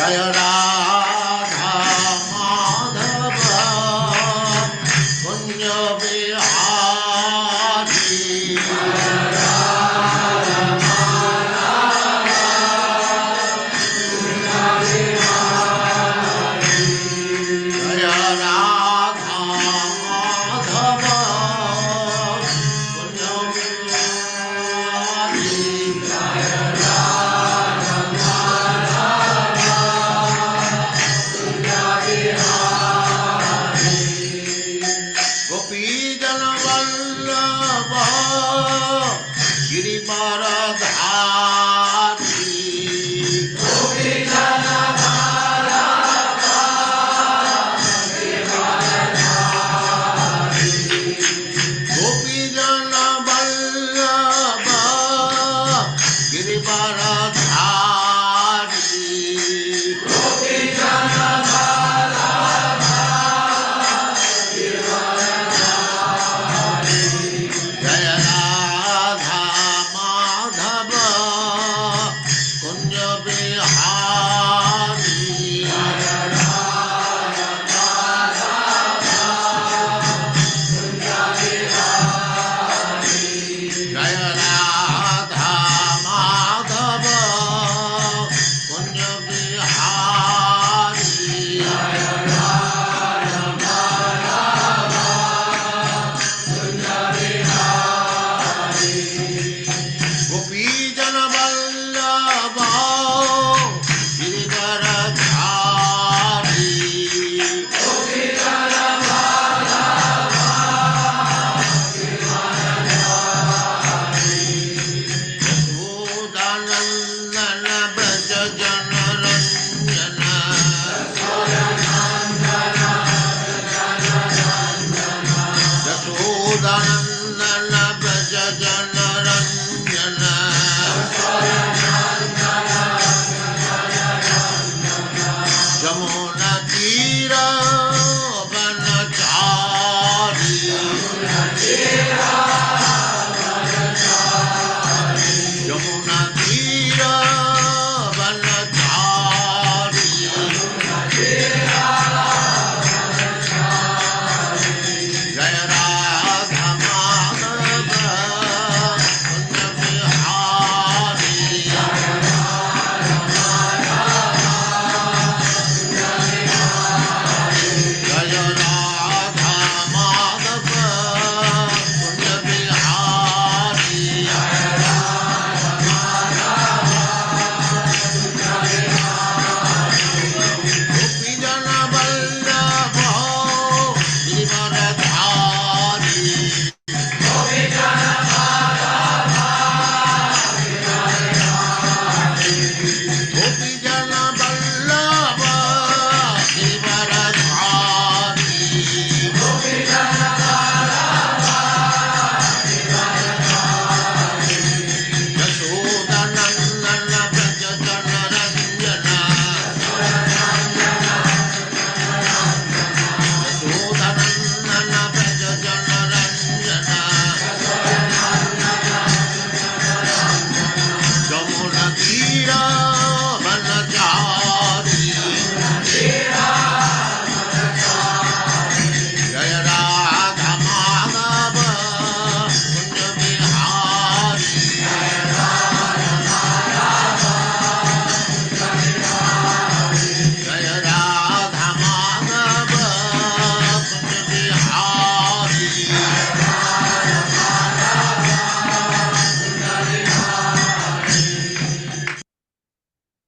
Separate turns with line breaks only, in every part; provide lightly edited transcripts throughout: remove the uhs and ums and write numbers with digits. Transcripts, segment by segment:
जय राधा माधव कुंज बिहारी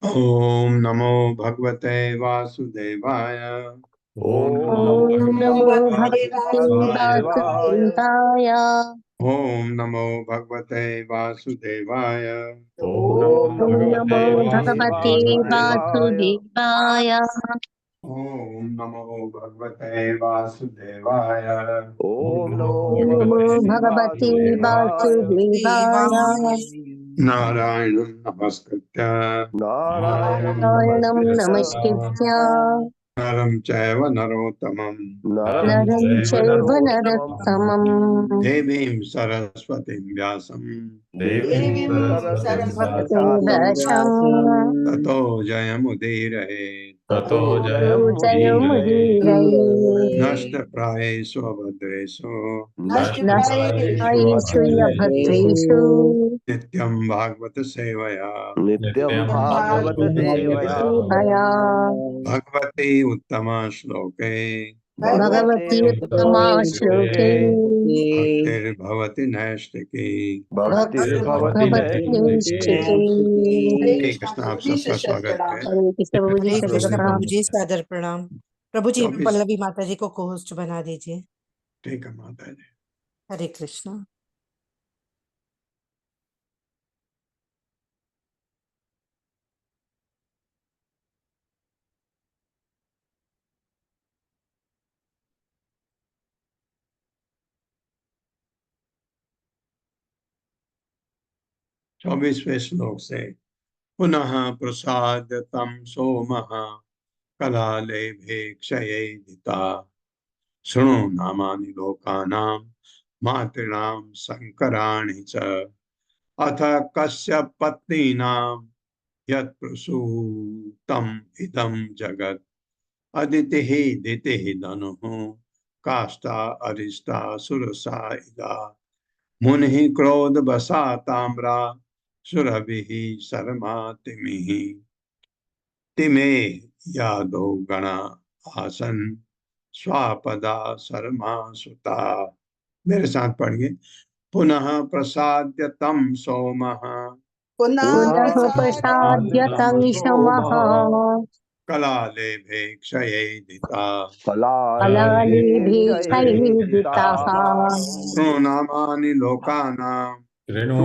ओम नमो भगवते वासुदेवाय।
ओम नमो भगवते वासुदेवाय।
ओम नमो भगवते वासुदेवाय।
ओम नमो भगवते वासुदेवाय।
ओम नमो भगवते वासुदेवाय।
ओम नमो भगवते वासुदेवाय।
नारायणं नमस्कृत्य
नारायणं नमस्कृत्य
नरं चैव नरोत्तमं
नरं चैव नरोत्तमं
देवीं सरस्वतीं व्यासं
देवीं
भक्तिं
सरस्वतीं
वशम्
ततो जयमुदीरये
ततो
जयमुदीरये
नष्टप्रायेषु अभद्रेषु
नष्टायेषु यभद्रेषु
नित्यं भागवत सेवया
नित्यं भागवत सेवया
भगवती उत्तमा श्लोके
भगवती उत्तमा श्लोके
भक्तिर्भवति नैष्टिकी।
भक्तिर्भवति नैष्ठिकी।
हरे कृष्ण, आप सबका स्वागत है।
हरे कृष्ण प्रभु जी,
हरे
सादर
कृष्ण
प्रणाम।
प्रभु जी, सादर प्रणाम। प्रभु जी
24
पल्लवी माता जी को को-होस्ट बना दीजिए।
ठीक है माता जी।
हरे कृष्ण।
चौबीसवें श्लोक से पुनः प्रसाद तम सोमः कलाले भेक्षयेदिता शृणु नामानि लोकानां मातॄणां संकराणि च अथ कस्य पत्नीनां यत्प्रसूतम् इदं जगत् अदितिः दितिः धनुः काष्ठा अरिष्टा सुरसा इदा मुनिः क्रोधवशा ताम्रा सुरभिः शर्मा तिमिः तिमे यादो गणा आसन स्वापदा शर्मा सुता। मेरे साथ पढ़िए। पुनः प्रसाद्य तम सोमः
पुनः प्रसाद्य तं शमः
कलाले भेक्षयेदिता
कलाले भेक्षयेदिताः
प्रोनामानि लोकानां
शृणु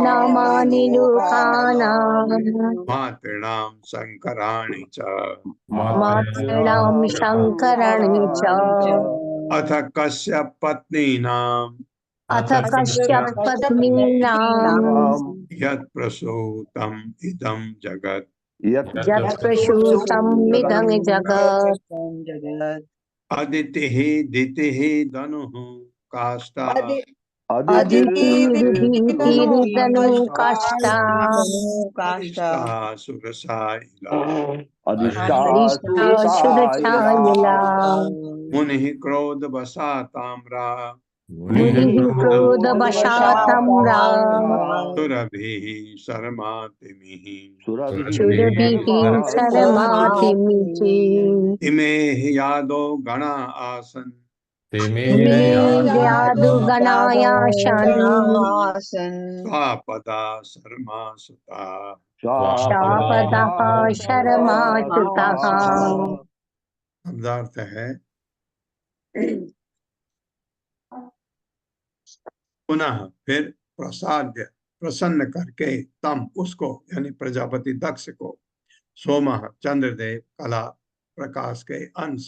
नामानि लोकानां
मातॄणां संकराणि च
मातॄणां शङ्कराणि च
अथ कस्य पत्नीनां
अथ कस्य पत्नीनां
यत् प्रसूतम् इदं जगत्
यत्प्रसूतमिदं जगत्
अदितिः दितिः धनुः काष्ठा
अदितिरिदितिरिदनु काष्ठा
अरिष्टा सुरसा इला
अरिष्टा सुरछायला
मुनिः क्रोधवशा ताम्रा
मुनिः क्रोधवशातम्रा
सुरभिः शर्मा तिमिः
सुरभिः शरमातिमिति
इमे यादो गणा आसन्
इमे यादुगणायाशन्
स्वापदा शर्मा सुता।
शापदः शरमाच्युतः
शब्दार्थ है पुनः फिर प्रसाद्य प्रसन्न करके तम उसको यानी प्रजापति दक्ष को सोम चंद्रदेव कला प्रकाश के अंश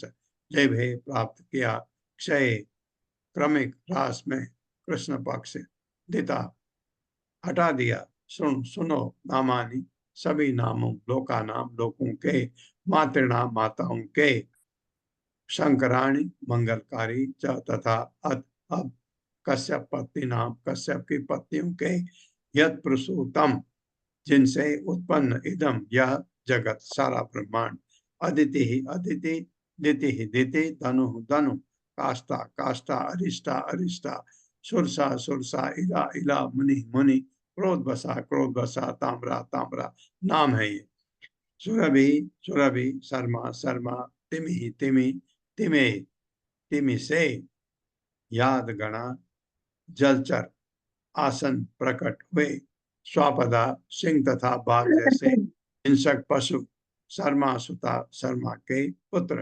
जिभे प्राप्त किया क्षय क्रमिक रास में कृष्ण पक्ष दिता हटा दिया सुनो नामानि सभी नामों लोका नाम लोगों के मातृनाम माताओं के शंकराणी मंगलकारी च तथा अब कश्यप पत्नी नाम कश्यप की पत्नियों के यद प्रसूतम जिनसे उत्पन्न इदम यह जगत सारा ब्रह्मांड अदिति ही अदिति दिति ही दिति धनु धनु काष्ठा काष्ठा अरिष्टा अरिष्टा सुरसा सुरसा इला इला मुनि मुनि क्रोध बसा ताम्रा ताम्रा नाम है ये सुरभि सुरभि शर्मा शर्मा तिमि तिमि तिमे तिमि से याद गणा जलचर आसन प्रकट हुए स्वापदा सिंह तथा बाघ जैसे हिंसक पशु शर्मा सुता शर्मा के पुत्र।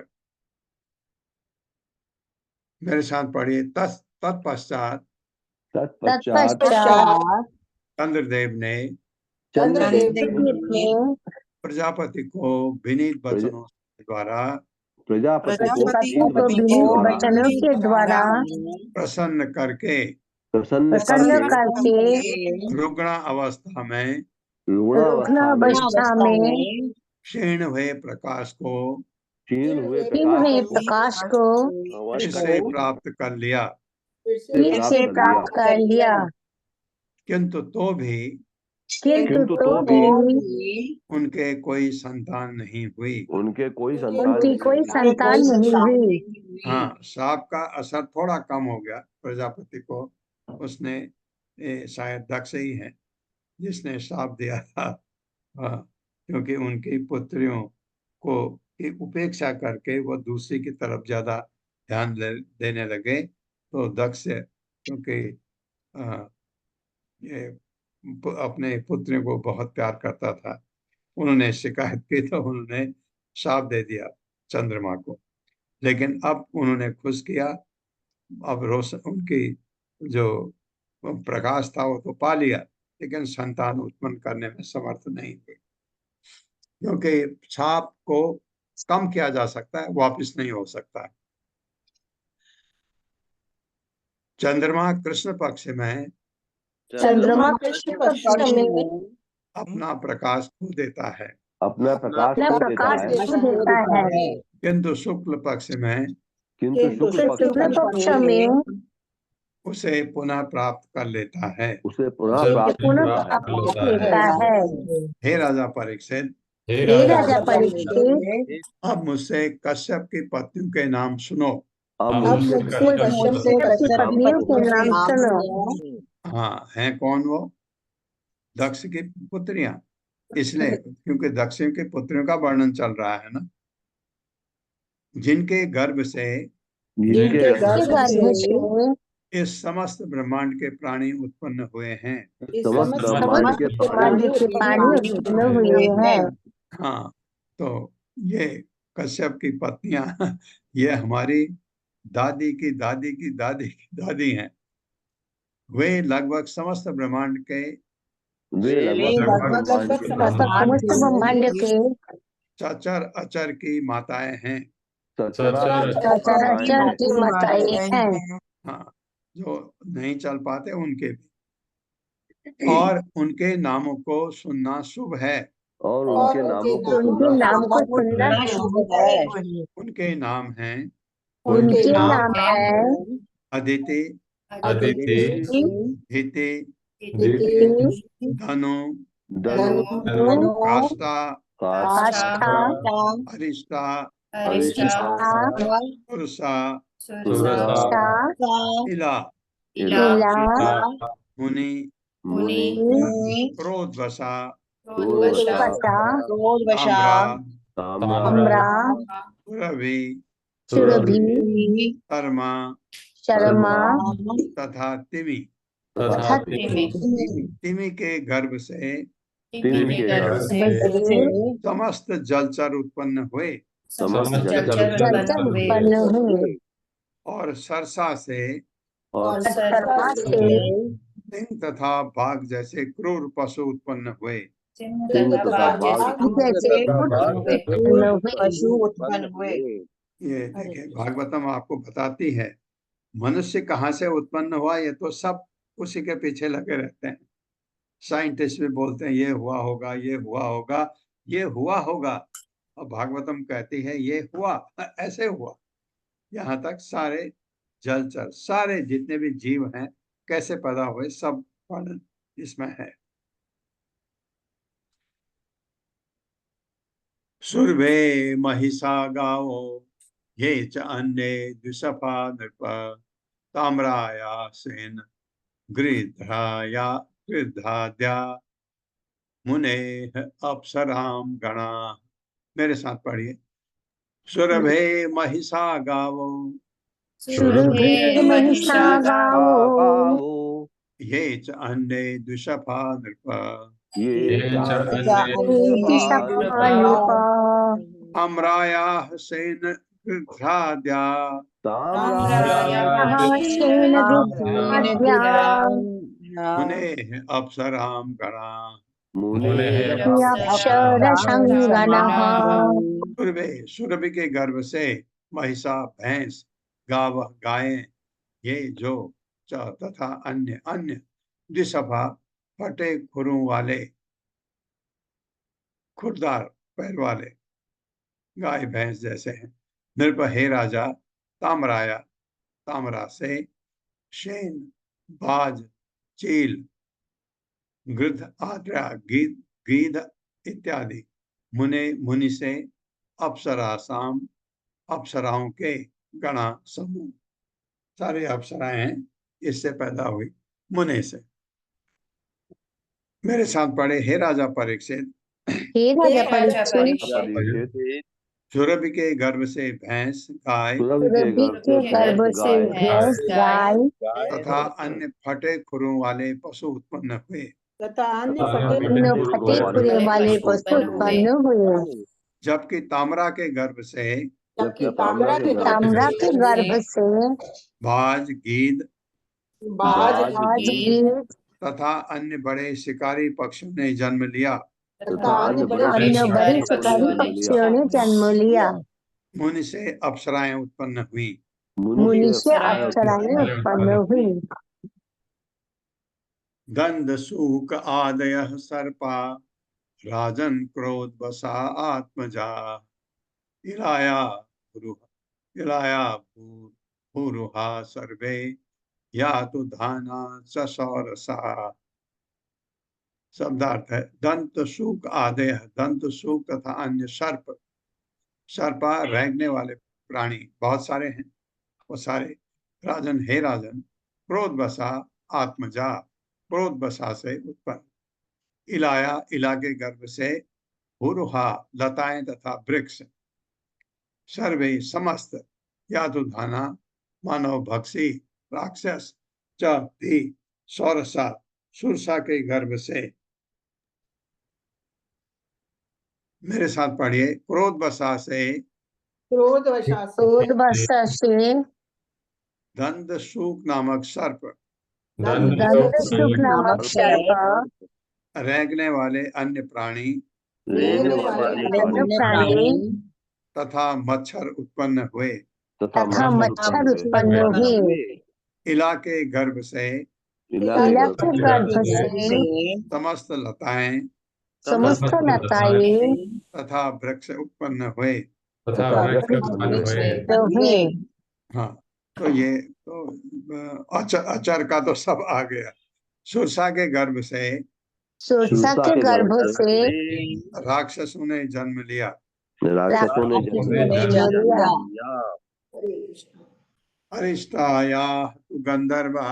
मेरे साथ पढ़िए। तत्पश्चात चंद्रदेव ने प्रजापति को विनीत वचनों द्वारा
प्रजापति को विनीत वचनों के द्वारा
प्रसन्न करके रुग्ण अवस्था में
क्षीण हुए प्रकाश को क्षीण हुए
प्रकाश को
फिर से प्राप्त कर लिया,
फिर से प्राप्त कर लिया,
किंतु तो भी
किंतु तो भी
उनके कोई संतान नहीं हुई।
उनके कोई
उनकी कोई संतान नहीं हुई।
हाँ, श्राप का असर थोड़ा कम हो गया प्रजापति को। उसने शायद दक्ष ही है जिसने श्राप दिया था। हाँ, क्योंकि उनकी पुत्रियों को की उपेक्षा करके वो दूसरी की तरफ ज्यादा ध्यान देने लगे, तो दक्ष क्योंकि ये अपने पुत्रियों को बहुत प्यार करता था, उन्होंने शिकायत की तो उन्होंने श्राप दे दिया चंद्रमा को। लेकिन अब उन्होंने खुश किया, अब रोशन उनकी जो प्रकाश था वो तो पा लिया, लेकिन संतान उत्पन्न करने में समर्थ नहीं हुए, क्योंकि श्राप को कम किया जा सकता है, वापस नहीं हो सकता है। चंद्रमा कृष्ण पक्ष में
चंद्रमा कृष्ण पक्ष में
अपना प्रकाश खो देता है,
अपना प्रकाश
अपना
खो देता
प्रकाश
है,
खो देता है,
किंतु शुक्ल पक्ष में
किंतु शुक्ल
शुक्ल
पक्ष
पक्ष में
उसे पुनः प्राप्त कर लेता है।
उसे पुनः प्राप्त
पुनः
होता
प्राप्त लेता है।
हे राजा परीक्षित,
हे राजा परीक्षित,
अब मुझसे कश्यप की पत्नियों के नाम सुनो।
अब
मुझसे कश्यप की पत्नियों के नाम सुनो।
हाँ, हैं कौन वो? दक्ष की पुत्रियां। इसलिए क्योंकि दक्षिण की पुत्रियों का वर्णन चल रहा है ना, जिनके गर्भ से
जिनके
गर्भ से
इस समस्त ब्रह्मांड के प्राणी उत्पन्न हुए हैं।
समस्त ब्रह्मांड के
ब्रह्मांड के प्राणी उत्पन्न हुए हैं।
हाँ, तो ये कश्यप की पत्नियां ये हमारी दादी की दादी की दादी की दादी हैं। वे लगभग समस्त ब्रह्मांड के
वे लगभग
समस्त ब्रह्मांड के
चचर अचर की माताएं हैं।
चराचर की माताएं हैं।
हाँ, जो नहीं चल पाते उनके भी, और उनके नामों को सुनना शुभ है।
और उनके नामों को
उनके नाम को सुनना शुभ है।
उनके नाम हैं
उनके नाम है
अदिति, हिति, धनु,
धनु,
काष्ठा,
आस्था,
अरिष्टा,
निष्ठा,
पुरुषा,
सुरक्षा,
इला,
इला,
मुनि, क्रोधवशा,
ताम्रा,
रवि,
सुरभि,
शर्मा
शर्मा
तथा तिमि।
तथा
तिमि के गर्भ से समस्त जलचर उत्पन्न हुए,
जलचर उत्पन्न हुए,
और सरसा से
और सर्पा से
सिंह तथा बाघ जैसे क्रूर पशु उत्पन्न हुए।
जैसे पशु उत्पन्न हुए।
ये देखिए, भागवतम आपको बताती है मनुष्य कहाँ से उत्पन्न हुआ, ये तो सब उसी के पीछे लगे रहते हैं। साइंटिस्ट भी बोलते हैं ये हुआ होगा, ये हुआ होगा, ये हुआ होगा, और भागवतम कहती है ये हुआ, ऐसे हुआ। यहाँ तक सारे जलचर, सारे जितने भी जीव हैं कैसे पैदा हुए, सब वर्णन इसमें है। सुरभे महिषा गावो ये च अन्ये द्विषफा नृप ताम्राया सेन गृध्राया गृध्राद्या मुने अप्सराम गणा। मेरे साथ पढ़िए। सुरभे महिषा गावो
सुरभि महिषा गावो
ये
ये च अन्ये द्विषफा नृप ताम्राया सेन गृध्राद्या मुने अप्सराम गणा। सुरभि के गर्भ से महिषा भैंस, गाव गायें, ये जो तथा अन्य अन्य द्विसभा फटे खुरों वाले, खुरदार पैर वाले गाय भैंस जैसे हैं। नृप हे राजा, तामराया, तामरा से, शेन, बाज, चील, गृध, आद्रा, गीध इत्यादि। मुने, मुनि से, अप्सरासाम, अप्सराओं के गणा समूह, सारे अप्सराएं हैं, इससे पैदा हुई मुने से। मेरे साथ पढ़े, हे राजा परीक्षित,
हे राजा परीक्षित,
परीक्षित,
सुरभि के गर्भ से भैंस, गाय
सुरभि
रवि के गर्भ से भैंस, गाय
तथा अन्य फटे खुरों वाले पशु उत्पन्न हुए।
अन्य फटे खुरे वाले पशु उत्पन्न हुए।
जबकि ताम्रा के गर्भ से
जबकि ताम्रा के
ताम्रा के गर्भ से
बाज, गीद
आज गीत
तथा अन्य बड़े शिकारी पक्षियों ने जन्म लिया।
तथा अन्य
अन्य बड़े शिकारी पक्षियों ने जन्म लिया।
मुनि से अप्सराएं उत्पन्न हुई।
मुनि से अप्सराएं उत्पन्न हुई।
गंध, सूक आदयः सर्पा, राजन क्रोध वसा आत्मजा, इलाया भूरुहा सर्वे, या तो धाना ससौरसा। शब्दार्थ है, दंत सूक आदय, दंत सूक तथा अन्य सर्प, सर्पा रेंगने वाले प्राणी बहुत सारे हैं, वो सारे। राजन, हे राजन, क्रोध बसा आत्मजा, क्रोध बसा से उत्पन्न। इलाया, इला के गर्भ से, हुरुहा लताएं तथा वृक्ष, सर्वे समस्त, यादुधाना मानव भक्षी राक्षस, च भी सौरसा सुरसा के गर्भ से। मेरे साथ पढ़िए, क्रोध बसा से,
क्रोध वर्षा से
दंत सूक नामक सर्प,
दंत सुख नामक सर्प,
रेंगने वाले अन्य प्राणी
अन्य प्राणी
तथा मच्छर उत्पन्न हुए।
तथा मच्छर उत्पन्न हुए।
इला के गर्भ से,
इला के गर्भ से
समस्त लताएं
समस्त लताएं
तथा वृक्ष उत्पन्न हुए।
हुए।
हाँ, तो ये तो अचर का तो सब आ गया। सुरसा के गर्भ से
सुरसा के गर्भ से
राक्षसों ने जन्म लिया।
राक्षसों ने
जन्म लिया।
अरिष्टाया गंधर्वा,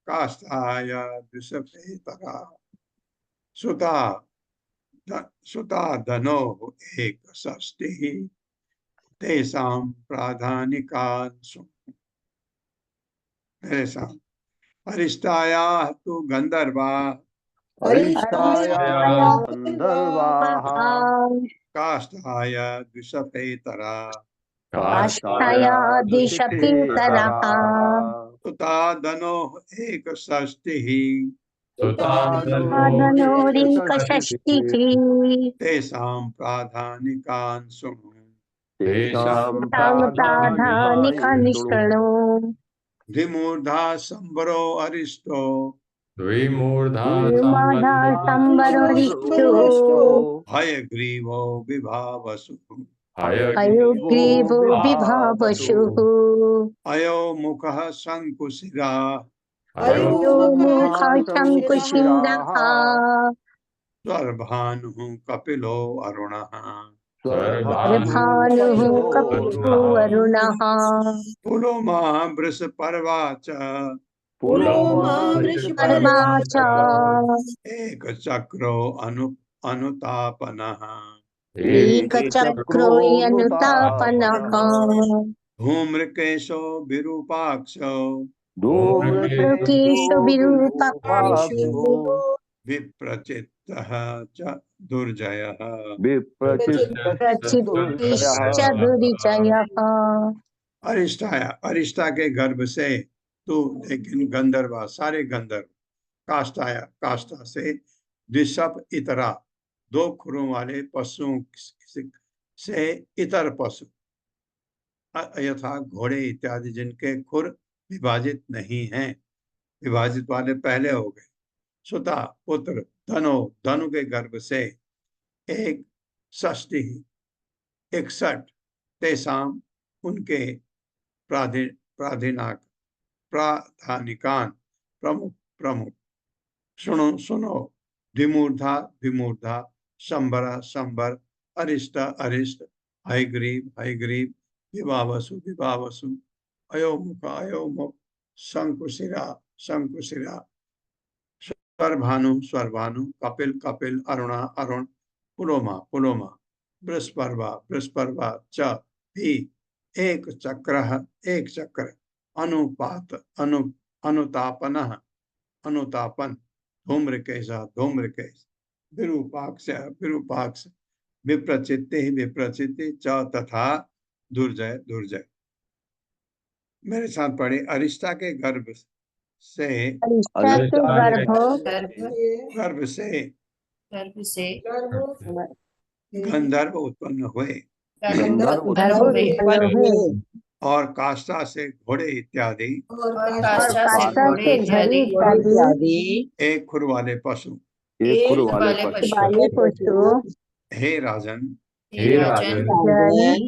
काष्ठाया द्विषपेतरा, सुता धनो एक षष्टि, तेषां प्राधानिकांसु। मेरे साथ, अरिष्टाया तु गंधर्वा, काष्ठाय द्विषपेतरा,
काष्ठाया दिशपेतरः,
सुता धनो एक षष्टि,
धनोरिक षष्टिः,
तेषां प्राधानिकांसु।
तां प्राधानिकनिष्कणो,
द्विमूर्धा संबरो अरिष्टो,
विमूढा संवरोरिष्टो,
हयग्रीवो विभावसु,
हयग्रीवो विभावसुः,
अयो मुखः शंकुशिरा,
अयो मुखः शङ्कुशिरः,
स्वर्भानुः कपिलो अरुणः,
भानुः कपिलो वरुणः,
पुलोमा वृषपर्वा च,
पर्वा च,
एकचक्रो अनुतापनः,
एकचक्रो यनुतापनः,
धूम्रकेशो विरूपाक्षो,
धूम्रकेशो विरूपाक्षो,
विप्रचित्तः च दुर्जयः।
प्रचित्तिश्च दुर्जयः।
अरिष्टाया, अरिष्टा के गर्भ से तू, लेकिन गंधर्वा सारे गंधर्व, काष्ठाया काष्ठा से, द्विशप इतरा दो खुरों वाले पशुओं से, इतर पशु यथा घोड़े इत्यादि जिनके खुर विभाजित नहीं हैं, विभाजित वाले पहले हो गए। सुता पुत्र, धनो धनु के गर्भ से, एक षष्टि 61 तेसाम उनके प्राधानिकान प्रमुख प्रमुख सुनो सुनो द्विमूर्धा द्विमूर्धा संबर संबर अरिष्ट अरिष्ट हयग्रीव हयग्रीव विभावसु विभावसु अयोमुख अयोमुख शंकुशिरा शंकुशिरा स्वरभानु स्वरभानु कपिल कपिल अरुणा अरुण पुलोमा पुलोमा बृहस्पर्वा बृहस्पर्वा च भी एक चक्र अनुपात अनुतापन अनुतापन धूम्रकेश धूम्रकेश विरूपाक्ष विरूपाक्ष विप्रचित्ति विप्रचित्ति च तथा दुर्जय दुर्जय। मेरे साथ पढ़े अरिष्टा के गर्भ से
अरिष्टा के
गर्भ से
गर्भ
गंधर्व उत्पन्न हुए
गंधर्व
गर्भ उत्पन्न हुए
और काष्ठा से घोड़े इत्यादि
और
और
काष्ठा
काष्ठा से घड़ी इत्यादि
एक खुर वाले पशु
एक खुर वाले
वाले पशु
हे राजन
हे राजन
जन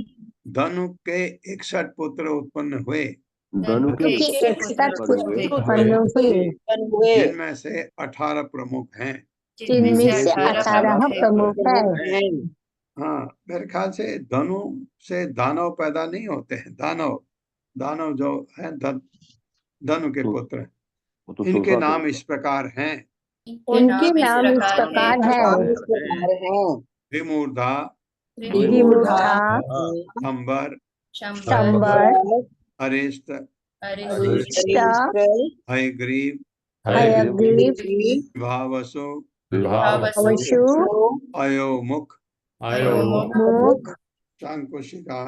धनु के 61 पुत्र उत्पन्न हुए
धनु के
के 61 पुत्र उत्पन्न हुए
जिनमें से 18 प्रमुख हैं।
जिनमें से 18 प्रमुख है।
हाँ, मेरे ख्याल से धनु से दानव पैदा नहीं होते हैं। दानव दानव जो है धनु के पुत्र हैं।
वो तो
इनके
सोचा
नाम इस प्रकार हैं।
उनके नाम इस प्रकार है
विमूर्धा
विमूर्धा
अंबर
संबर
अरिष्ट
अरिष्ट
हयग्रीव
हयग्रीव
विभावसु
वसु
अयोमुख
मुख
शंकुशिका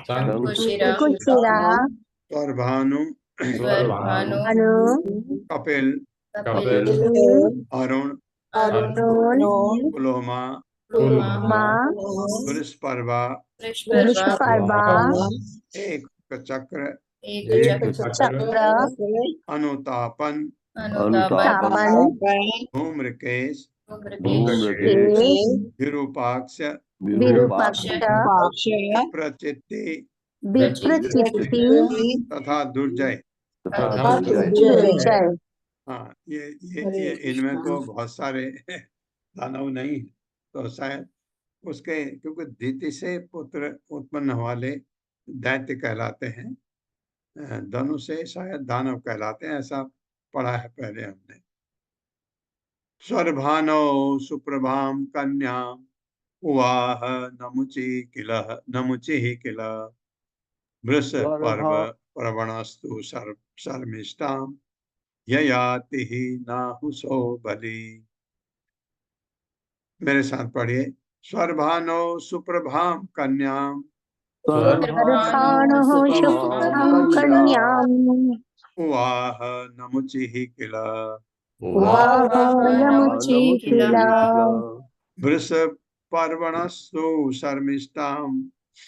कुशिरा
स्वरभानु
अनु
कपिल अरुण
अरुण
पुलोमा
माँ
बृहस्पर्वा
विश्वकर्मा
एक चक्र
चक्र
अनुतापन
तापन
धूम्रकेश
केश
विरूपाक्ष
विरूपाक्ष
प्रचित्ति
विप्रचित्ति
तथा दुर्जय।
दुर्जय।
हाँ, ये इनमें तो बहुत सारे दानव नहीं, तो शायद उसके क्योंकि दीति से पुत्र उत्पन्न वाले दैत्य कहलाते हैं, धनु से शायद दानव कहलाते हैं, ऐसा पढ़ा है पहले हमने। स्वरभानो सुप्रभाम कन्या उवाह नमुचि किल वृष पर्व प्रवणस्तु शर्मिष्ठाम ययाति ही नाहुसो बलि। मेरे साथ पढ़िए। स्वरभानो सुप्रभाम कन्याम
स्वरभानो सुप्रभां कन्याम्
उवाह नमुचि किल
वाहनमुचि किल
वृष पर्वणस्तु शर्मिष्ठाम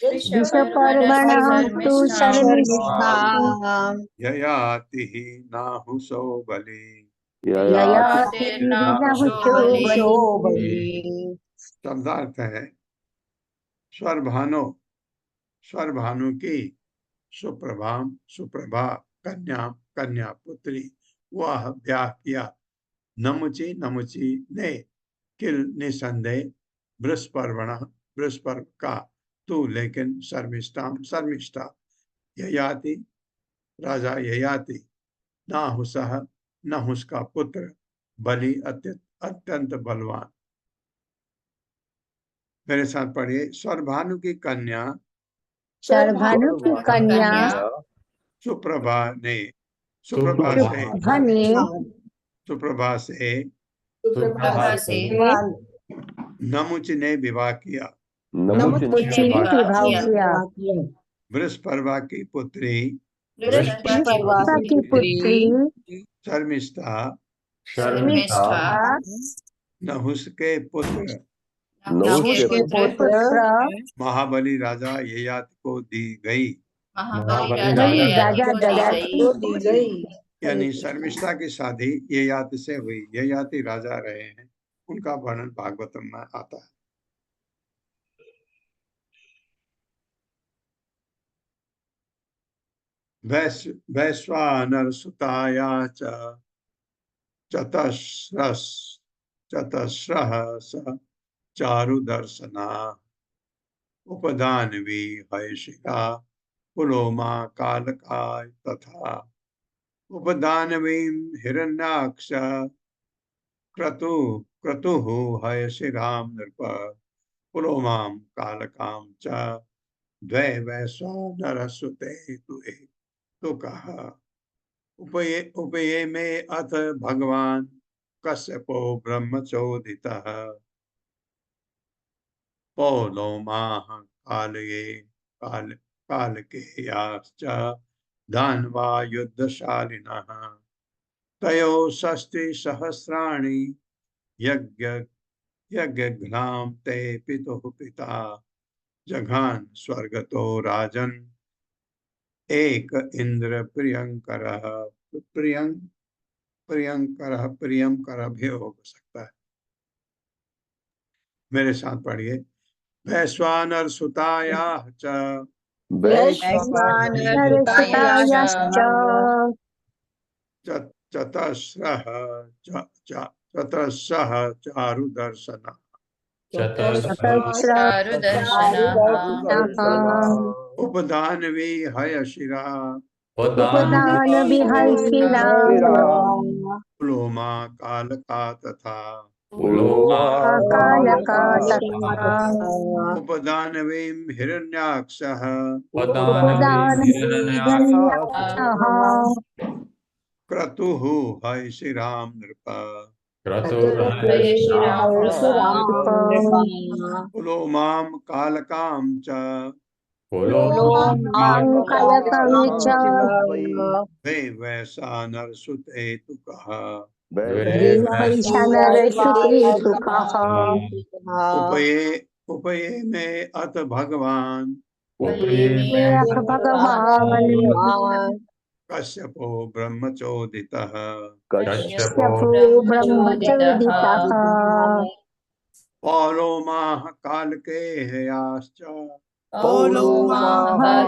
विषपर्वणस्तु शर्मिष्ठाम्
ययाति ही नाहुसो बलि।
ययाति नाहुसो बलि।
शब्दार्थ है स्वरभानो स्वरभानु की सुप्रभाम सुप्रभा कन्या कन्या पुत्री वह ब्याह किया। नमुचि नमुचि ने किल निसंदेह बृहस्पर्वण बृहस्पर्व का तू लेकिन शर्मिष्ठाम शर्मिष्ठा ययाति राजा ययाति नाहुसह नहुस का पुत्र बलि अत्यंत बलवान। मेरे साथ पढ़िए। स्वरभानु की कन्या
स्वरभानु की कन्या
सुप्रभा ने सुप्रभा से नमुच ने विवाह किया।
नमुचि ने विवाह किया।
बृहस्पर्वा की पुत्री
की पुत्री
शर्मिष्ठा नहुस के पुत्र महाबली राजा ययाति को दी गई। यानी शर्मिष्ठा की शादी ययाति से हुई। ययाति राजा रहे हैं, उनका वर्णन भागवतम में आता है। वैश्वानर सुताया चतस्रः चतस्रः स चारुदर्शना उपदानवी हयशिखा पुलोमा कालकाय तथा उपदानवीं हिरण्याक्ष क्रतु क्रतुः हयशिरां नृप पुलोमां कालकां च द्वे वैश्वानरसुते तु कः उपये में अथ भगवान कश्यपो ब्रह्मचोदितः पौलोमाः कालये कालकेयाश्च दानवा युद्धशालिनः तयो षष्टिसहस्राणि यज्ञघ्नां ते पितुः पिता जघान स्वर्गतो राजन एक इंद्र प्रियंकरः प्रियंकर भी हो सकता है। मेरे साथ पढ़िए। वैश्वानर सुताया च
वैश्वानरसुतायाश्च
चतस्रः चतस्रः चारुदर्शनः
चतस्रः
उपदानवी हयशिरा
उपदानविहर्षिरा
पुलोमा कालका तथा
कालका तथा
उपदानवीं हिरण्याक्षः
उपदानविहर्षः
क्रतुः हयशिरां नृप पुलोमां कालकां च
कालकं च
वे वैश्वानरसुते तु कः
वैश्वानरसुते तु कः
उपये में अथ भगवान
मेरः भगवान्
कश्यपो ब्रह्मचोदितः
कश्यपो ब्रह्मचोदितः
पौलोमाः कालकेयाश्च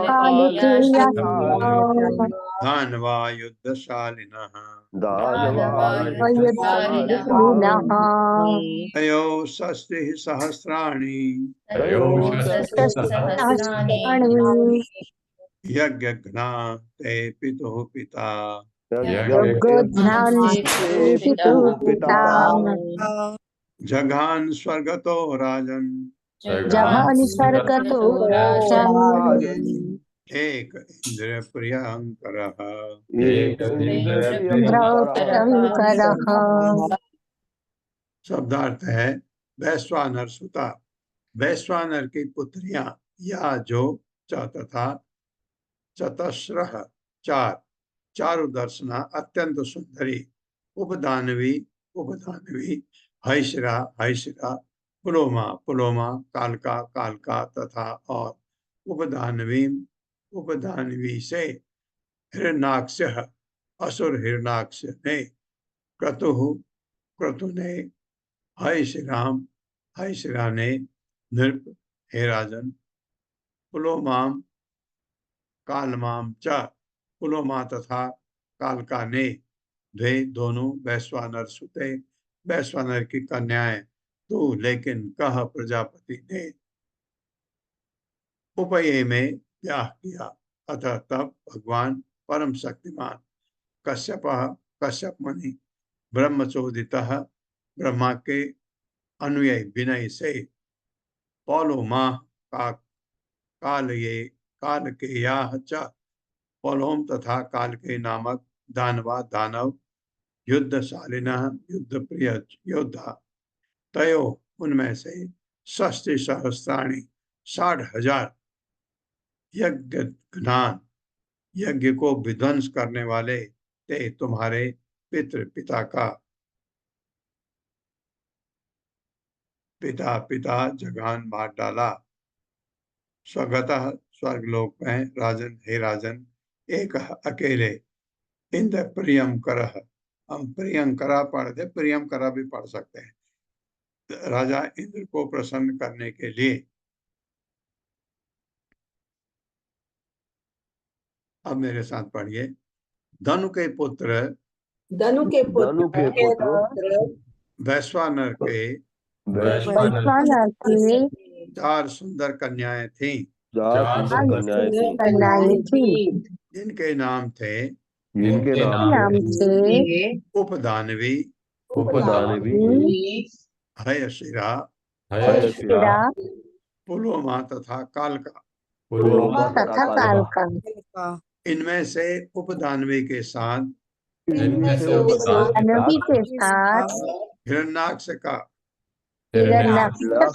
कालकेयाश्च
दानवा युद्धशालिनः
युद्धशालिनः
तयो षष्टिसहस्राणि
सहस्राणि
यज्ञघ्ना ते पितुः पिता
यज्ञघ्नांस्ते पितुः पिता
जघान स्वर्गतो राजन
जघान स्वर्गतो राजन्
एक इंद्र प्रियंकरः
इंद्रप्रियंकरः
शब्दार्थ है वैश्वानर सुता, वैश्वानर की पुत्रियां या जो तथा चतस्रः चार चारुदर्शना अत्यंत सुंदरी उपदानवी हयशिरा पुलोमा कालका तथा और उपदानवी से हिरण्याक्ष असुर हिरण्याक्ष ने क्रतु ने हयशिरा ने नृप हे राजन पुलोमाम कालमाम च पुलोमा तथा कालका ने वे दोनों वैश्वानर सुते वैश्वानर की कन्याएं तो लेकिन कह प्रजापति ने उपये में ब्याह किया अतः तब भगवान परम शक्तिमान कश्यप मुनि ब्रह्मचोदितः ब्रह्मा के अनुयायी विनय से पौलोमा का कालकेयाः च पौलोम तथा कालके नामक दानव युद्धशालिनः युद्धप्रिय योद्धा तयो उनमें से षष्टि सहस्राणि 60,000 यज्ञ को विध्वंस करने वाले ते तुम्हारे पिता का पिता जघान मार डाला स्वगतः स्वर्गलोक में राजन हे राजन एक अकेले इंद्र प्रियंकरः हम प्रियंकरा पढ़ते प्रियंकरा भी पढ़ सकते हैं राजा इंद्र को प्रसन्न करने के लिए अब मेरे साथ पढ़िए। धनु के पुत्र
धनु के
धनु के पुत्र
वैश्वानर के
वैश्वानर की
4 सुंदर कन्याएं थीं,
4 सुंदर कन्याएं थी,
कन्याएं थी,
जिनके नाम थे
जिनके नाम
नाम से
उपदानवी,
उपदानवी,
हयशिरा,
हयशिरा,
पुलोमा तथा कालका।
पुलोमा
तथा कालका।
इनमें से उपदानवी के साथ
इनमें से उपदानवी
अनवी के साथ
हिरण्याक्ष का
हिरण्याक्ष का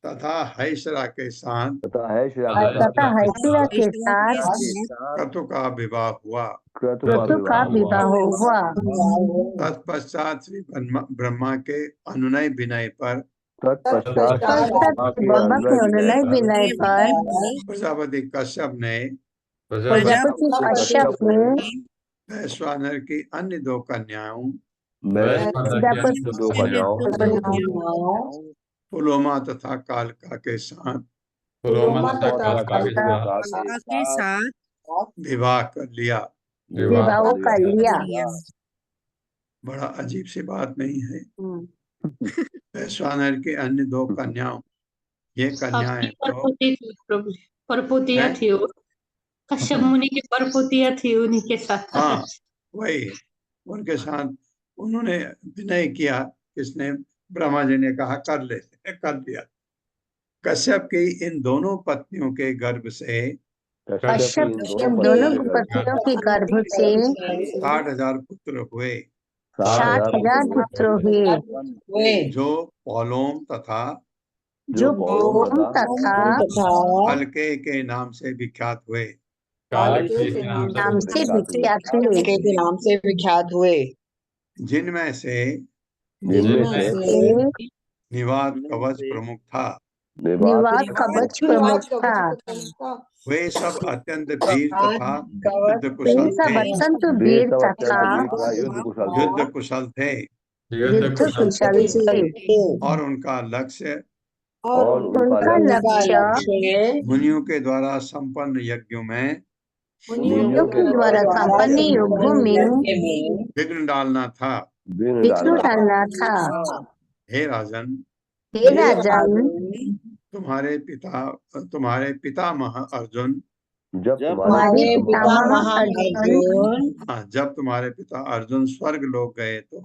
तथा हयशिरा के साथ
तथा हयशिरा
तथा हयशिरा के साथ
क्रतु का विवाह हुआ।
क्रतु का विवाह हुआ।
तत्पश्चात श्री ब्रह्मा के अनुनय विनय पर
तत्पश्चात ब्रह्मा के अनुनय विनय पर
प्रजापति कश्यप ने
प्रजापति कश्यप ने
वैश्वानर की अन्य 2 कन्याओं पुलोमा तथा कालका के साथ विवाह कर लिया।
विवाह कर लिया।
बड़ा अजीब सी बात नहीं है? वैश्वानर की अन्य 2 कन्याओं, ये कन्याएं तो
परपोतियां
हैं?
थी वो। कश्यप मुनि की परपोतियां थी उन्हीं के साथ।
हाँ, वही उनके साथ उन्होंने विनय किया। किसने? ब्रह्मा जी ने कहा कर लिया। कश्यप की इन दोनों पत्नियों के गर्भ से
कश्यप के दोनों पत्नियों के गर्भ से
60,000 पुत्र हुए,
60,000 पुत्र हुए,
जो पौलोम तथा
जो पौलोम तथा
हल्के के नाम से विख्यात हुए।
नाम से विख्यात हुए।
जिनमें से निवात कवच प्रमुख था।
निवात कवच प्रमुख था।
वे सब अत्यंत वीर तथा युद्ध
वे
कुशल
सब
थे।
अत्यंत वीर तथा
युद्ध कुशल थे
युद्ध कुशल थे।
और उनका लक्ष्य
उनका लक्ष्य
मुनियों के द्वारा संपन्न यज्ञों में
मुनियों के द्वारा संपन्न यज्ञों में
विघ्न डालना था।
विष्णु डालना था।
हे राजन,
हे राजन,
तुम्हारे पितामह अर्जुन,
तुम्हारे पितामह अर्जुन
जब तुम्हारे पिता अर्जुन स्वर्ग लोक गए तो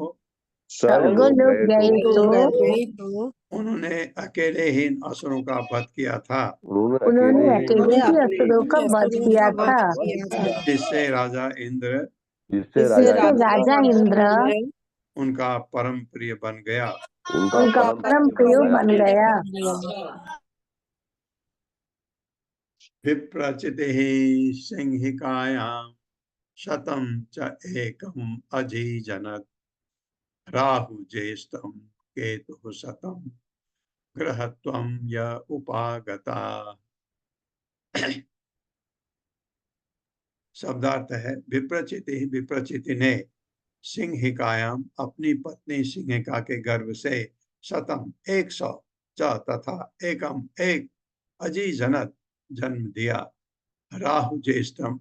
उन्होंने अकेले ही इन असुरों का वध किया था।
उन्होंने अकेले ही असुरों का वध किया था,
जिससे राजा
इंद्र
उनका परम प्रिय बन गया।
उनका परम प्रिय बन गया।
विप्रचितिः सिंहिकायां शतं च एकम् अजीजनत् राहु ज्येष्ठं केतुः शतं ग्रहत्वं य उपागता। शब्दार्थ है विप्रचिति ने सिंहिकायाम अपनी पत्नी सिंहिका के गर्भ से शतम 100 च तथा एकम एक अजीजनत जन्म दिया। राहु ज्येष्ठम,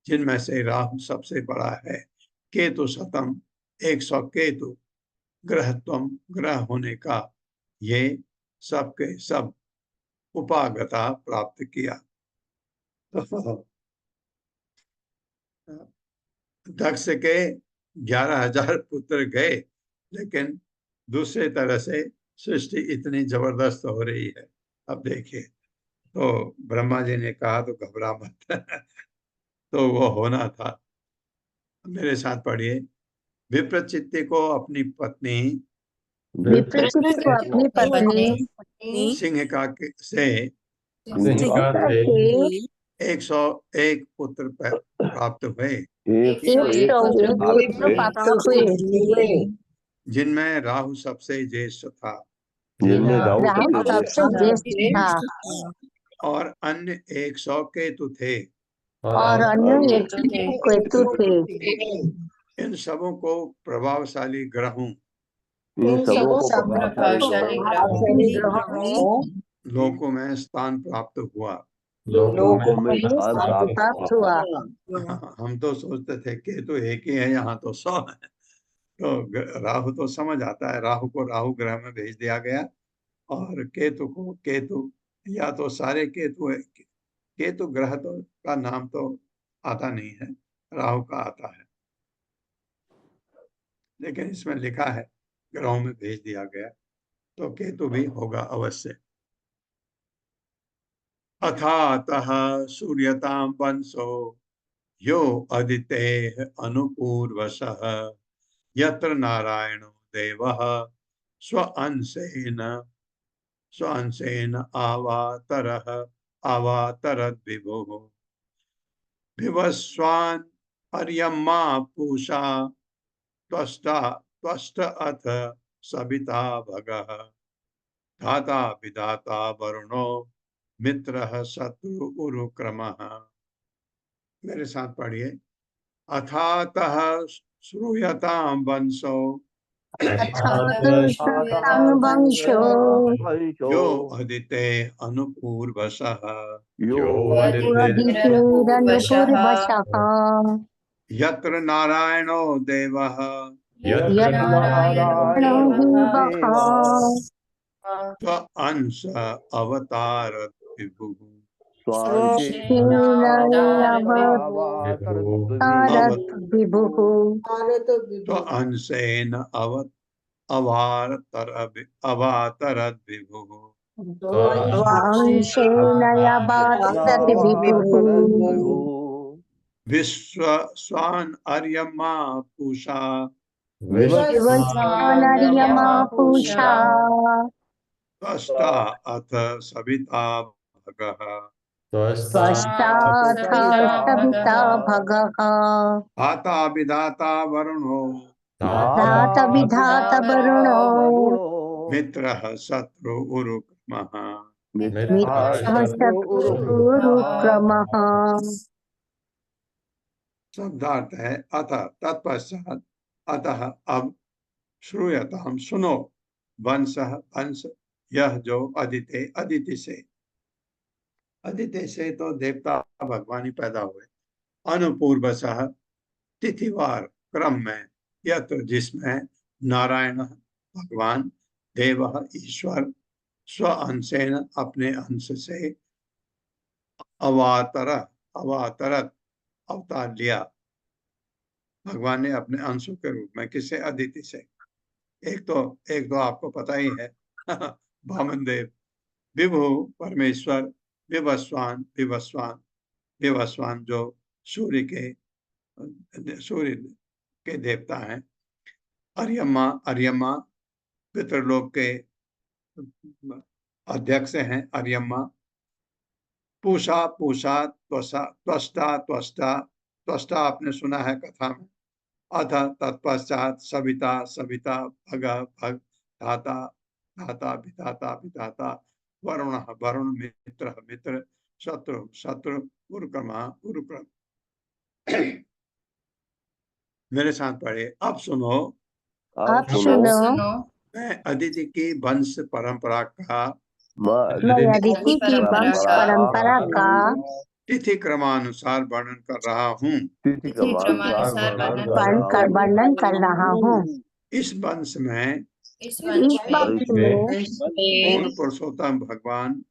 जिनमें से राहु सबसे बड़ा है, केतु शतम 100 केतु, ग्रहत्वम ग्रह होने का, ये सब के सब उपागता प्राप्त किया। दक्ष के 11,000 पुत्र गए, लेकिन दूसरे तरह से सृष्टि इतनी जबरदस्त हो रही है। अब देखिए, तो ब्रह्मा जी ने कहा तो घबरा मत तो वो होना था। मेरे साथ पढ़िए। विप्रचित्ति को अपनी पत्नी सिंहिका से 101 पुत्र प्राप्त हुए, जिनमें राहु सबसे ज्येष्ठ था और अन्य 100 केतु थे। इन सबों को प्रभावशाली ग्रहों लोकों में स्थान प्राप्त हुआ।
लोगों में स्थान प्राप्त
प्राप्त
हुआ।
हुआ।
हम तो सोचते थे केतु एक ही है, यहाँ तो 100 है। तो राहु तो समझ आता है, राहु को राहु ग्रह में भेज दिया गया और केतु को केतु, या तो सारे केतु है। केतु ग्रह तो का नाम तो आता नहीं है, राहु का आता है, लेकिन इसमें लिखा है ग्रहों में भेज दिया गया, तो केतु भी होगा अवश्य। अथातः सूर्यतां वंशो यो अदिते अनुपूर्वशः यत्र नारायणो देवः स्वअंशेन आवातरद् विभुः विवस्वान् अर्यमा पूषा त्वष्ट अथ सविता भगः धाता विधाता वरुणो मित्रः शत्रु उरुक्रमः। मेरे साथ पढ़िए। अथातः श्रूयतां वंशो
वंशो
यो अदिते अनुपूर्वशः
वदितिरनुपूर्वशः
यत्र नारायणो देवः
यत्नारायणो देवः
अंश अवतार विभुः
स्वांशेनावतारत् विभुः
अंशेन अवातरद् विभुः
स्वांशेनयवातरत् विभुः
विश्वस्वान् अर्यमा पूषा
विवस्वानर्यमा पूषा
त्वष्टा अथ सविता भगः
त्वष्टाथ सविता भगः
धाता विधाता वरुणो
धात विधात वरुणो
मित्रः शत्रु उरुक्रमः।
मित्रः शत्रुरुक्रमः।
शब्दार्थ है अतः तत्पश्चात, अतः अब, श्रूयताम सुनो, वंशः अंश, यह जो अदिते अदिति से, अदिति से तो देवता भगवान ही पैदा हुए, अनुपूर्वशः तिथिवार क्रम में, यह तो जिसमें नारायण भगवान देवः ईश्वर स्व अंशेन अपने अंश से अवातरत अवतार लिया। भगवान ने अपने अंशों के रूप में, किसे? अदिति से। एक तो आपको पता ही है वामन देव, विभु परमेश्वर, विवस्वान जो सूर्य के देवता हैं, अर्यमा पितृलोक के अध्यक्ष हैं अर्यमा, पूषा त्वष्टा आपने सुना है कथा में, अथ तत्पश्चात सविता भग धाता विधाता वरुण मित्र शत्रु उरुक्रम। मेरे साथ पढ़े। अब सुनो, मैं अदिति की वंश परंपरा का
मैं अदिति की वंश परंपरा का
तिथि क्रमानुसार वर्णन कर रहा हूँ।
वर्णन कर रहा हूँ।
इस वंश में
इस वंश में
पूर्ण पुरुषोत्तम भगवान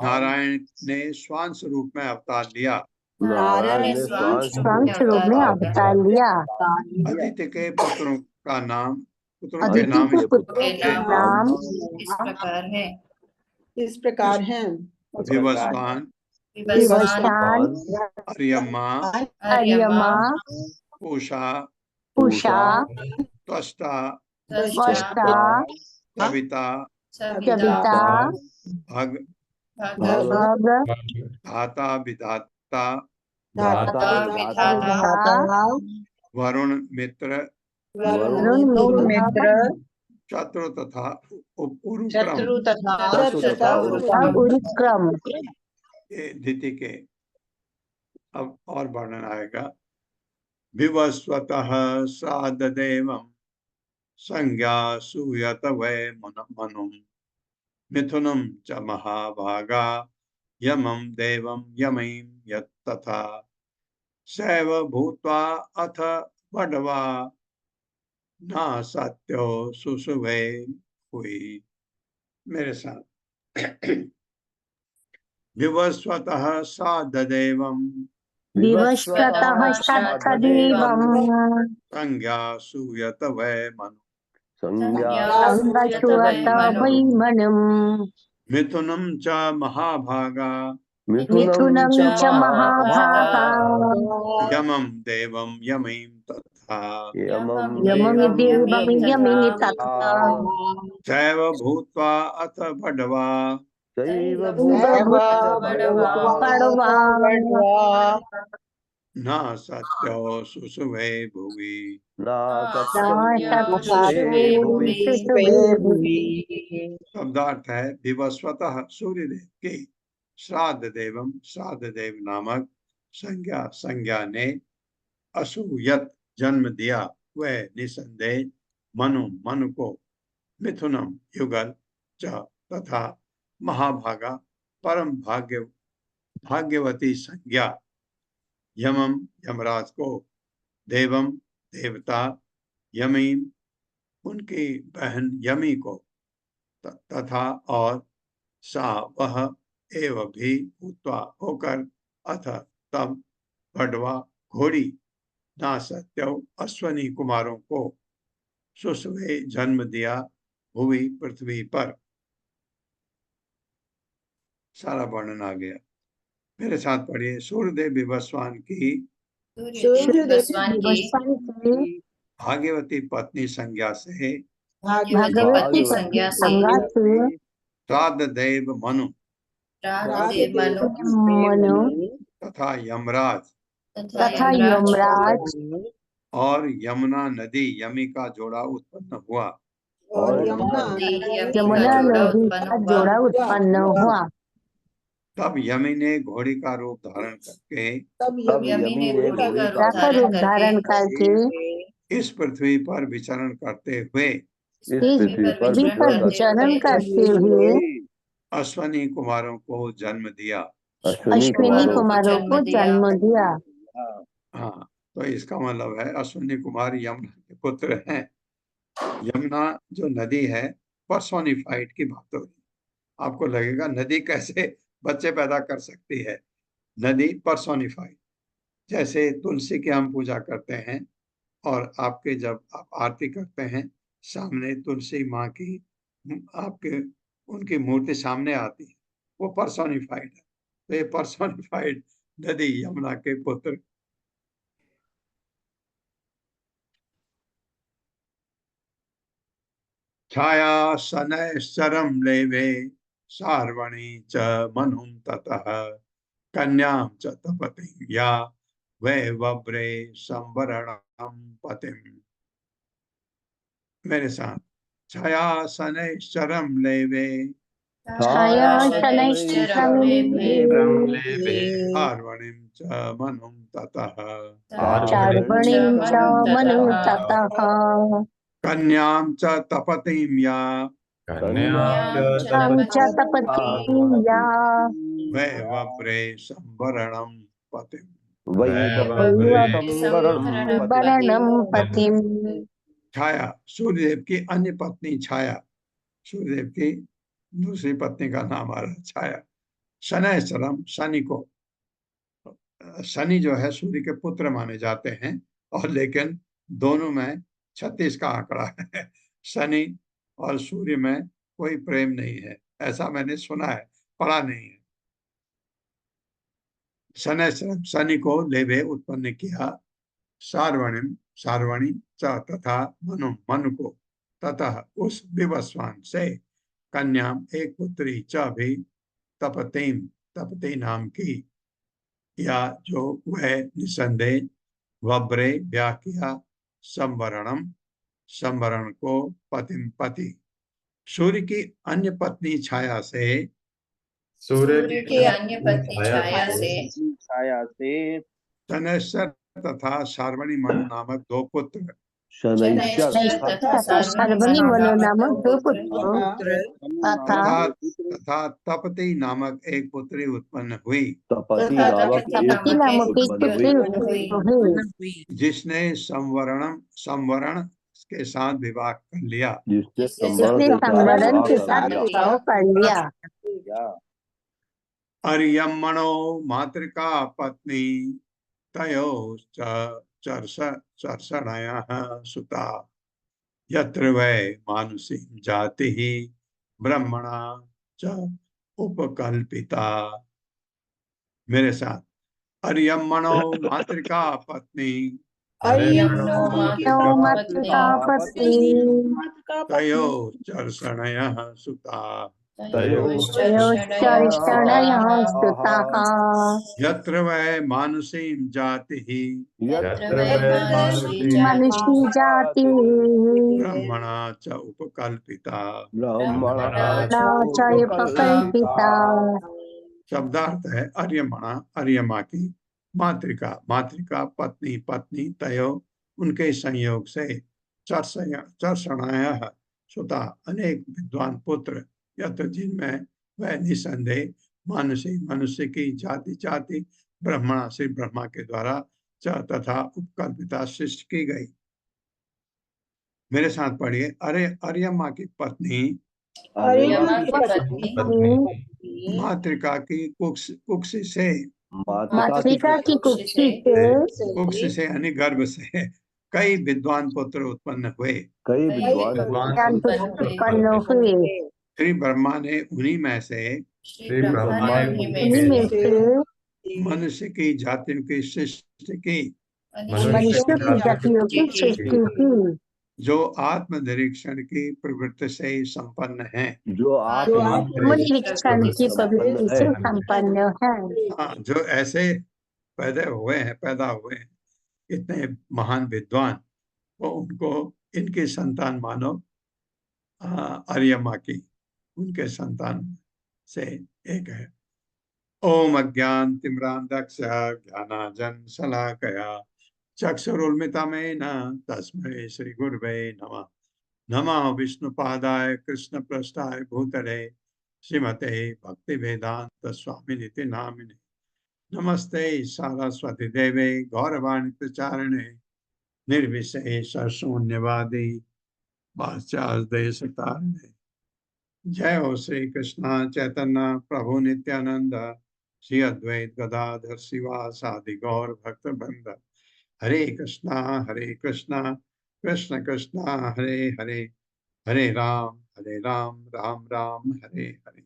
नारायण ने स्वांश रूप में अवतार लिया।
स्वांश रूप में अवतार लिया।
अदिति के पुत्रों के नाम
इस प्रकार है।
विवस्वान, अर्यमा, पूषा, त्वष्टा, सविता, भग, धाता विधाता, वरुण मित्र, शत्रु तथा उरुक्रम। ये अदिति के अब और वर्णन आएगा। विवस्वतः श्राद्ध देवं संज्ञा सूयत वै मनुम् मिथुनम च महाभागा यमं देवं यमैं यत्तथा सैव भूत्वा अथ बडवा ना सत्यो सुसुवे हुई। मेरे साथ विवस्वतः साधदेवं
विवस्वतः सत्तदेवम्
संज्ञा सूयत वै मनु
संगशुवत वै मनम्
मिथुनं च महाभागा
मिथुनं च महाभागा
यमं देवं यमैं तथा
यमं देवं यमिं तथा
सैव भूत्वा अथ बडवा
पडवा
न सत्यो सुसुवे भुवि। शब्दार्थ है विवस्वतः सूर्यदेव के श्राद्ध देवम श्राद्ध देव नामक संज्ञा ने असूयत जन्म दिया वह निसंदेह मनु को मिथुनम युगल च तथा महाभागा परम भाग्यवती संज्ञा यमम यमराज को देवम देवता यमीम उनकी बहन यमी को तथा और सा वह एव भी भूत्वा होकर अथ तब बडवा घोड़ी ना सत्यव अश्वनी कुमारों को सुसवे जन्म दिया भुवि पृथ्वी पर। सारा वर्णन आ गया। मेरे साथ पढ़िए। सूर्यदेव विवस्वान की भाग्यवती पत्नी संज्ञा से
भगवती संज्ञा से
श्राद्ध देव मनु
मनु
तथा यमराज और यमुना नदी यमी का जोड़ा उत्पन्न हुआ।
यमुना नदी का जोड़ा उत्पन्न हुआ।
तब यमी ने घोड़ी का रूप धारण करके इस पृथ्वी पर विचरण करते हुए अश्वनी कुमारों को जन्म दिया। हाँ, तो इसका मतलब है अश्वनी कुमार यमुना के पुत्र हैं। यमुना जो नदी है पर्सोनिफाइड की बात हो रही। आपको लगेगा नदी कैसे बच्चे पैदा कर सकती है। नदी पर्सोनिफाइड, जैसे तुलसी की हम पूजा करते हैं और आपके जब आप आरती करते हैं सामने तुलसी माँ की आपके उनकी मूर्ति सामने आती है, वो पर्सोनिफाइड है। तो ये पर्सोनिफाइड नदी यमुना के पुत्र। छाया शनैश्चरं लेवे सार्वणी च मनुं ततः कन्यां च तपतिं या वै वव्रे संवरणं पतिम्। मेरे साथ। छाया शनैश्चरं लेवे सार्वणीं च मनुं ततः कन्यां च तपतिं या वै वव्रे संवरणं पतिम्। छाया सूर्यदेव की अन्य पत्नी छाया, सूर्यदेव की दूसरी पत्नी का नाम आ रहा है छाया। शनैश्चरम शनि को, शनि जो है सूर्य के पुत्र माने जाते हैं और लेकिन दोनों में 36 का आंकड़ा है। शनि और सूर्य में कोई प्रेम नहीं है, ऐसा मैंने सुना है, पढ़ा नहीं है। शनैश्चरम शनि को लेवे उत्पन्न किया, सार्वणी च तथा मनु को तथा उस विवस्वान से कन्या एक पुत्री च भी तपती नाम की या जो वह निसंदेह वब्रे ब्याह किया संवरण को पतिम पति। सूर्य की अन्य पत्नी छाया से शनैश्चर तथा सार्वणी मनु नामक 2 पुत्र
नैष्ठिक तथा शर्वणी मनु नामक 2 पुत्रों तथा
तथा तपती नामक एक पुत्री उत्पन्न हुई,
तपति नामक
तपति नामक एक पुत्री उत्पन्न हुई,
जिसने संवरण के साथ विवाह कर लिया।
जिसने संवरण के साथ विवाह कर लिया।
अर्यमणो मातृका पत्नी तयो चर्षणयः सुता यत्र वै मानुषी जाति ब्रह्मणा च उपकल्पिता। मेरे साथ, अर्यमणो मातृका पत्नी
मातृका पत्नी
तयो चर्षणयः सुता
चर्षणयः सुताः
यत्र वै मानुषी जाति
मनुष्य जाति
ब्रह्मणा च उपकल्पिता।
उपकल्पिता।
शब्दार्थ है अर्यमणा, अर्यमा की मातृका, मातृका पत्नी, पत्नी तयो उनके संयोग से चर्षणायः सुता अनेक विद्वान पुत्र यत्र जिनमें वह निसंदेह मनुष्य की जाति जाति ब्रह्मणा से ब्रह्मा के द्वारा च तथा उपकल्पिता सृष्टि की गई। मेरे साथ पढ़िए, अरे अर्यमा की पत्नी मातृका की कुक्ष से,
मातृका की
कुक्ष से यानी गर्भ से कई विद्वान पुत्र उत्पन्न हुए।
उत्पन्न हुए।
श्री ब्रह्मा ने उन्हीं में से मनुष्य की जातियों की सृष्टि की,
मनुष्य की जातियों की सृष्टि की,
जो आत्मनिरीक्षण की प्रवृत्ति से संपन्न है,
जो
आत्मनिरीक्षण की प्रवृत्ति से संपन्न है।
हाँ, जो ऐसे पैदा हुए हैं इतने महान विद्वान, वो उनको इनकी संतान मानो अर्यमा की, उनके संतान से एक है। ओम अज्ञान तिम्रांधस्य ज्ञानांजन शलाकया चक्षुरुन्मिलितं तस्मै श्री गुरवे नमः। नमः विष्णुपादाय कृष्णप्रेष्ठाय भूतले श्रीमते भक्तिवेदांत स्वामिनिति नामिने। नमस्ते सरस्वती देवे गौरवाणी प्रचारिणे निर्विशेष शून्यवादी वाचादेशतारिणे। जय हो श्री कृष्ण चैतन्य प्रभु नित्यानंद श्री अद्वैत गदाधर शिवासादि गौर भक्त वृंद। हरे कृष्णा कृष्ण कृष्णा हरे हरे, हरे राम राम राम हरे हरे।